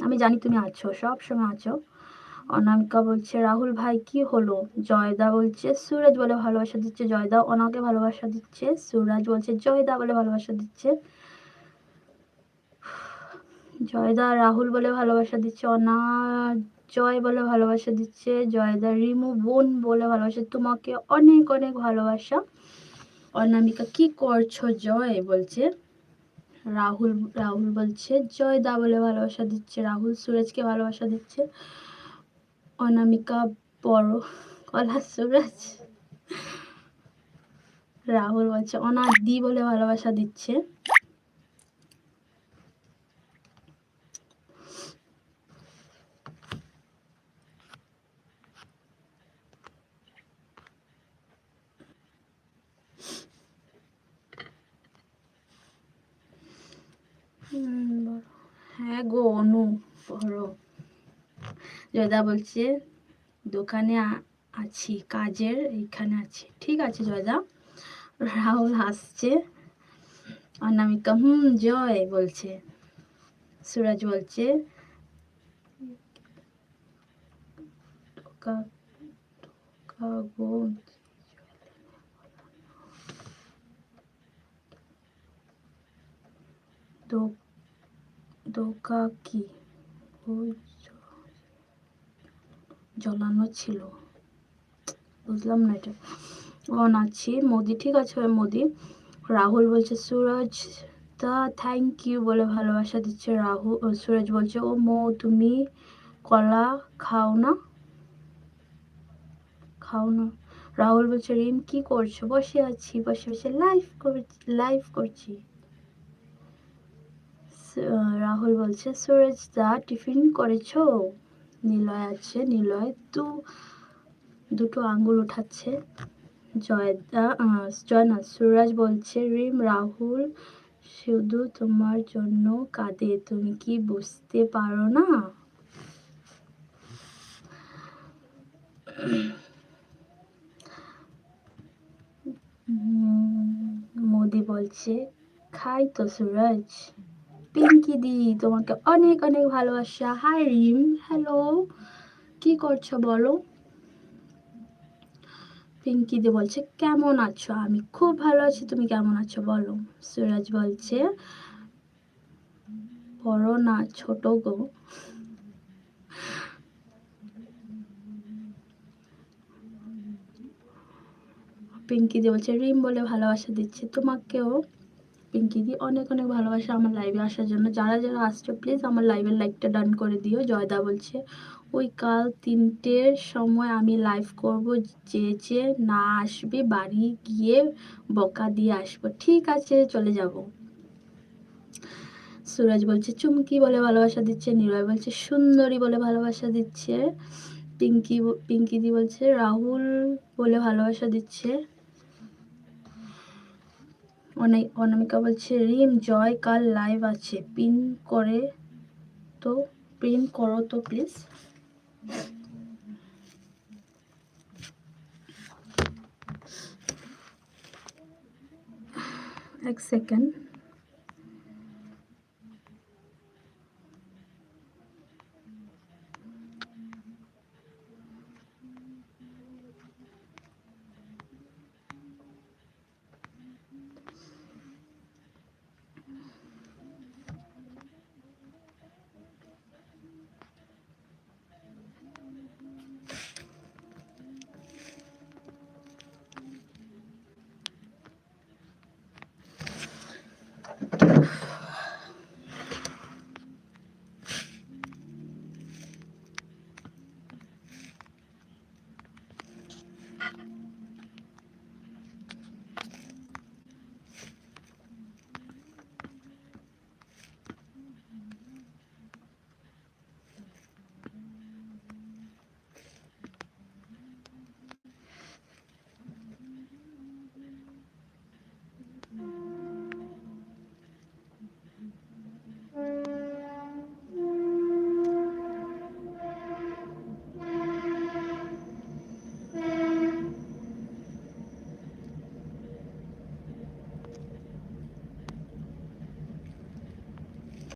আমি জানি তুমি আছো, সব সময় আছো। অনামিকা বলছে রাহুল ভাই কি হলো? জয়দা বলছে সুরজ বলে ভালোবাসা দিচ্ছে, জয়দা ওনাকে ভালোবাসা দিচ্ছে। সুরজ বলছে জয়দা বলে ভালোবাসা দিচ্ছে। জয়দা রাহুল বলে ভালোবাসা দিচ্ছে, অনা জয় বলে ভালোবাসা দিচ্ছে, জয়দা রিমু বোন বলে ভালোবাসা, তোমাকে অনেক অনেক ভালোবাসা। অনামিকা কি করছো জয় বলছে। রাহুল রাহুল বলছে জয়দা বলে ভালোবাসা দিচ্ছে, রাহুল সুরজকে ভালোবাসা দিচ্ছে। অনামিকা বড় গলা সুরজ। রাহুল বলছে অনাদি বলে ভালোবাসা দিচ্ছে। হ্যাঁ গো অনু বড়। জয়দা বলছে দোকানে আছি, কাজের এইখানে আছি। ঠিক আছে জয়দা। রাহুল হাসছে। অনামিকা জয় বলছে। সুরজ বলছে দোকা কি ওই জ্বলানো ছিল, বুঝলাম না এটা। অন আছি মোদি, ঠিক আছে মোদি। রাহুল বলছে সুরজ দা থ্যাংক ইউ বলে ভালোবাসা দিচ্ছে। রাহুল সুরজ বলছে ও মো তুমি কলা খাও না? খাও না। রাহুল বলছে রিম কি করছো? বসে আছি, বসে বসে লাইভ করছি। রাহুল বলছে সুরজ দা টিফিন করেছো? নিলয় আছে, নিলয় দুটো আঙ্গুল উঠাচ্ছে। জয়দা জয় না, সুরজ বলছে রিম রাহুল শুধু তোমার জন্য কাঁদে, তুমি কি বুঝতে পারো না? মোদি বলছে খাই তো সুরজ। পিঙ্কি দি তোমাকে অনেক অনেক ভালোবাসা। হাই রিম, হ্যালো, কি করছো বলো? পিঙ্কি দি বলছে কেমন আছো? আমি খুব ভালো আছি, তুমি কেমন আছো বলো? সুরজ বলছে বড় না ছোট গো। পিঙ্কি দি বলছে রিম বলে ভালোবাসা দিচ্ছে তোমাকেও। পিঙ্কি দি অনেক অনেক ভালোবাসা আমার লাইভে আসার জন্য। যারা যারা আসছো প্লিজ আমার লাইভের লাইকটা ডান করে দিও। জয়দা বলছে ওই কাল 3টের সময় আমি লাইভ করব, যে যে না আসবে বাড়ি গিয়ে বকা দিয়ে আসবো। ঠিক আছে চলে যাব। সুরজ বলছে চুমকি বলে ভালোবাসা দিচ্ছে। নিলয় বলছে সুন্দরী বলে ভালোবাসা দিচ্ছে। পিঙ্কি দি বলছে রাহুল বলে ভালোবাসা দিচ্ছে। অনামিকা বলছে রিম জয় কাল লাইভ আছে, পিন করো তো প্লিজ। এক সেকেন্ড।